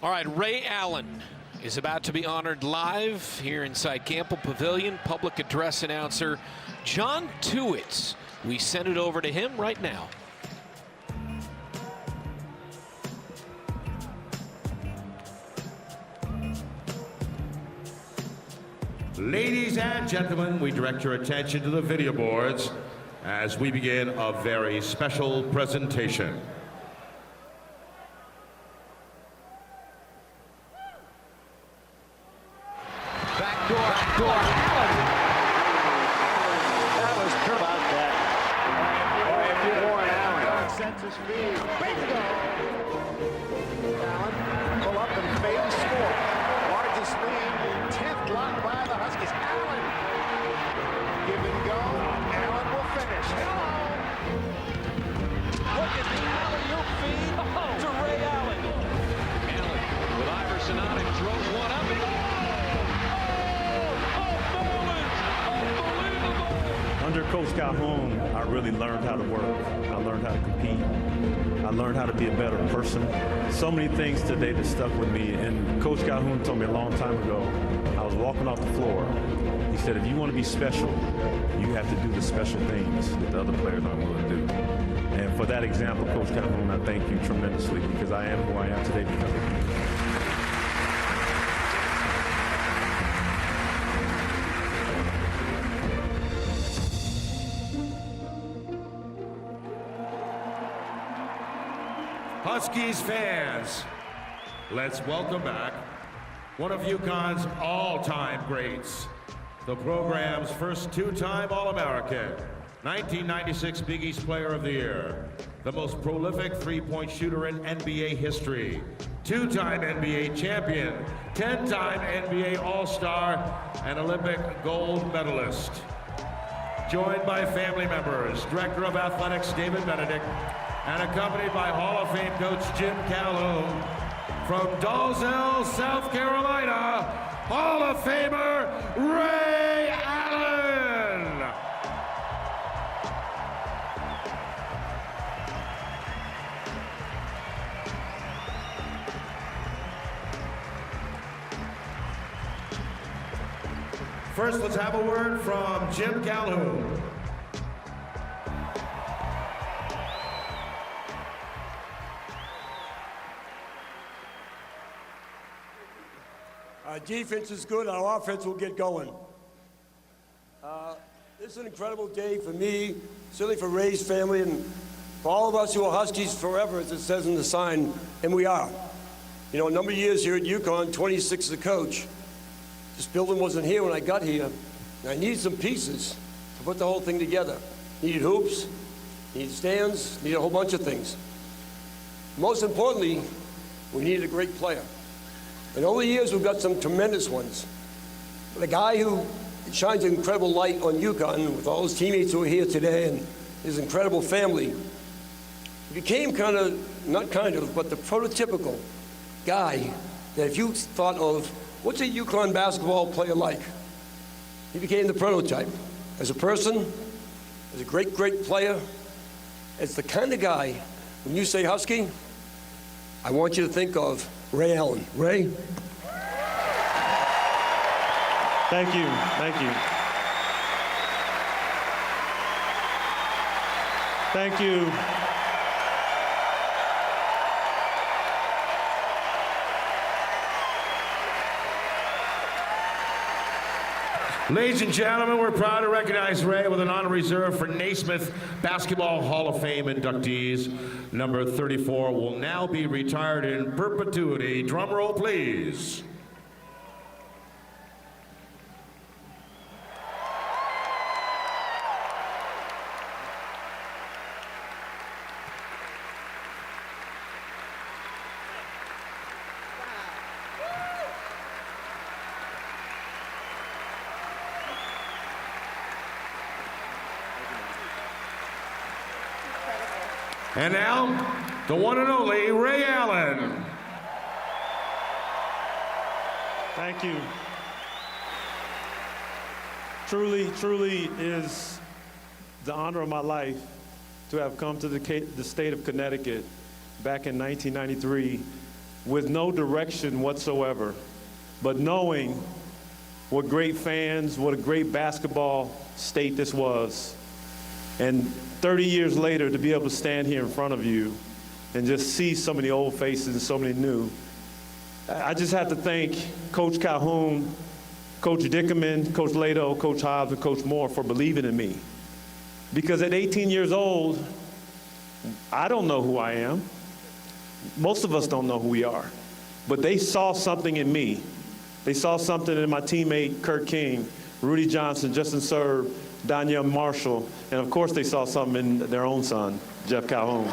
All right, Ray Allen is about to be honored live here inside Campbell Pavilion. Public address announcer John Tuitz. We send it over to him right now. Ladies and gentlemen, we direct your attention to the video boards as we begin a very special presentation. Backdoor. Allen. That was true about that. Boy, if you Warren Allen sets his speed. Bingo! Allen pull up and fade the score. Largest lead, 10th block by the Huskies. Allen. Give and go. Allen will finish. Hello! Look at the alley-oop feed to Ray Allen. Allen with Iverson on it, throws one up. Under Coach Calhoun, I really learned how to work. I learned how to compete. I learned how to be a better person. So many things today that stuck with me. And Coach Calhoun told me a long time ago, I was walking off the floor. He said, if you want to be special, you have to do the special things that the other players aren't willing to do. And for that example, Coach Calhoun, I thank you tremendously because I am who I am today because of you. Huskies fans, let's welcome back one of UConn's all-time greats, the program's first two-time All-American, 1996 Big East Player of the Year, the most prolific three-point shooter in NBA history, two-time NBA champion, 10-time NBA All-Star, and Olympic gold medalist. Joined by family members, Director of Athletics David Benedict, and accompanied by Hall of Fame coach Jim Calhoun, from Dalzell, South Carolina, Hall of Famer Ray Allen. First, let's have a word from Jim Calhoun. Our defense is good, our offense will get going. This is an incredible day for me, certainly for Ray's family, and for all of us who are Huskies forever, as it says in the sign, and we are. You know, a number of years here at UConn, 26 as a coach. This building wasn't here when I got here, and I needed some pieces to put the whole thing together. Needed hoops, needed stands, needed a whole bunch of things. Most importantly, we needed a great player. And over the years, we've got some tremendous ones. But a guy who shines an incredible light on UConn with all his teammates who are here today and his incredible family, he became but the prototypical guy that if you thought of, what's a UConn basketball player like? He became the prototype. As a person, as a great, great player, as the kind of guy, when you say Husky, I want you to think of Ray Allen. Ray? Thank you. Thank you. Thank you. Ladies and gentlemen, we're proud to recognize Ray with an honor reserved for Naismith Basketball Hall of Fame inductees. Number 34 will now be retired in perpetuity. Drum roll, please. And now, the one and only Ray Allen. Thank you. Truly is the honor of my life to have come to the state of Connecticut back in 1993 with no direction whatsoever, but knowing what great fans, what a great basketball state this was. And 30 years later, to be able to stand here in front of you and just see so many old faces and so many new. I just have to thank Coach Calhoun, Coach Dickerman, Coach Lato, Coach Hobbs, and Coach Moore for believing in me. Because at 18 years old, I don't know who I am. Most of us don't know who we are. But they saw something in me. They saw something in my teammate, Kurt King, Rudy Johnson, Justin Serb, Danielle Marshall, and of course they saw something in their own son, Jeff Calhoun.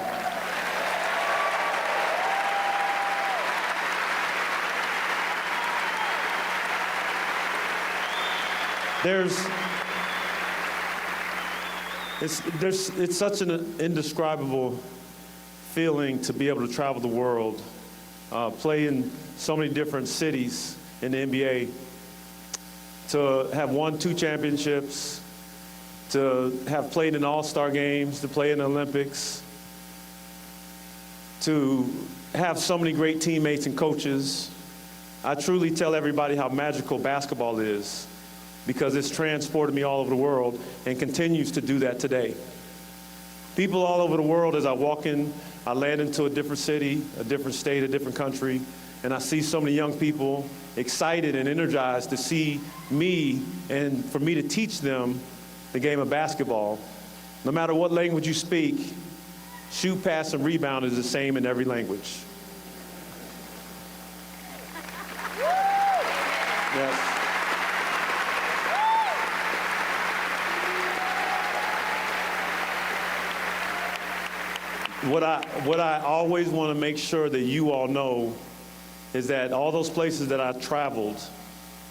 It's such an indescribable feeling to be able to travel the world, play in so many different cities in the NBA, to have won 2 championships, to have played in all-star games, to play in the Olympics, to have so many great teammates and coaches. I truly tell everybody how magical basketball is, because it's transported me all over the world and continues to do that today. People all over the world, as I walk in, I land into a different city, a different state, a different country, and I see so many young people excited and energized to see me and for me to teach them the game of basketball. No matter what language you speak, shoot, pass, and rebound is the same in every language. Yes. What I always want to make sure that you all know is that all those places that I've traveled,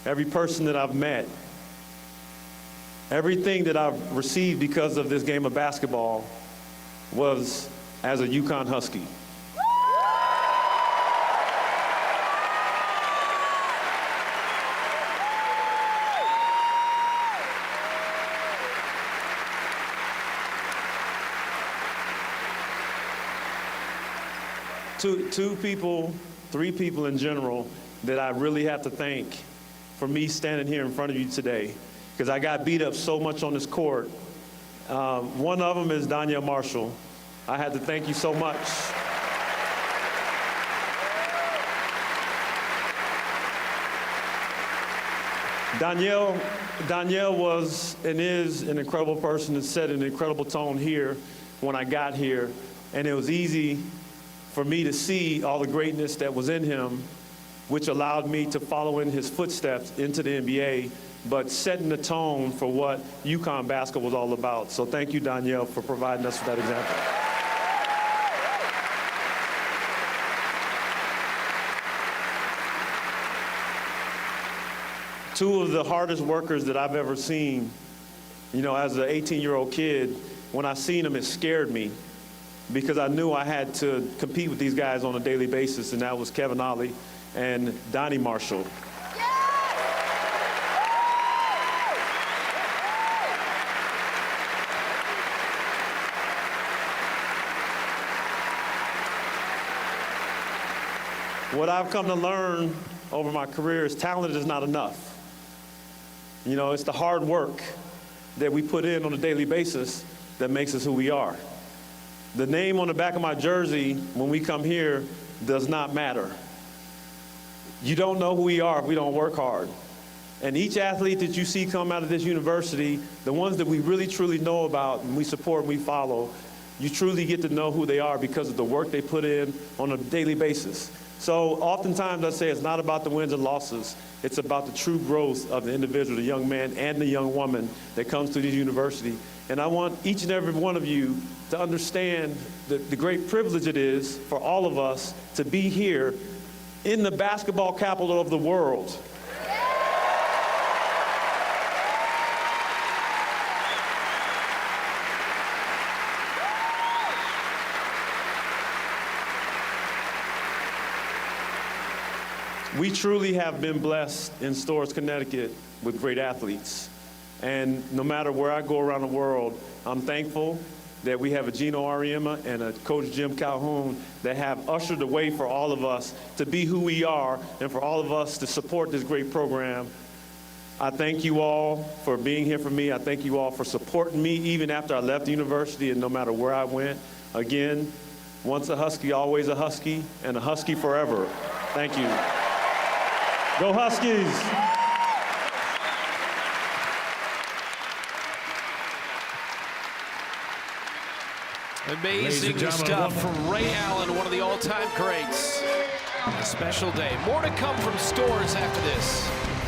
every person that I've met, everything that I've received because of this game of basketball was as a UConn Husky. Two people, 3 people in general that I really have to thank for me standing here in front of you today, because I got beat up so much on this court. One of them is Danielle Marshall. I had to thank you so much. Danielle was and is an incredible person and set an incredible tone here when I got here, and it was easy for me to see all the greatness that was in him, which allowed me to follow in his footsteps into the NBA, but setting the tone for what UConn basketball was all about. So thank you, Danielle, for providing us with that example. Two of the hardest workers that I've ever seen, you know, as an 18-year-old kid, when I seen them, it scared me, because I knew I had to compete with these guys on a daily basis, and that was Kevin Ollie and Donnie Marshall. What I've come to learn over my career is talent is not enough. You know, it's the hard work that we put in on a daily basis that makes us who we are. The name on the back of my jersey when we come here does not matter. You don't know who we are if we don't work hard. And each athlete that you see come out of this university, the ones that we really truly know about and we support and we follow, you truly get to know who they are because of the work they put in on a daily basis. So oftentimes I say it's not about the wins and losses. It's about the true growth of the individual, the young man and the young woman that comes to this university. And I want each and every one of you to understand the great privilege it is for all of us to be here in the basketball capital of the world. We truly have been blessed in Storrs, Connecticut with great athletes. And no matter where I go around the world, I'm thankful that we have a Gino Auriemma and a Coach Jim Calhoun that have ushered the way for all of us to be who we are and for all of us to support this great program. I thank you all for being here for me. I thank you all for supporting me even after I left the university and no matter where I went. Again, once a Husky, always a Husky, and a Husky forever. Thank you. Go Huskies! Amazing stuff from Ray Allen, one of the all-time greats. A special day. More to come from Stores after this.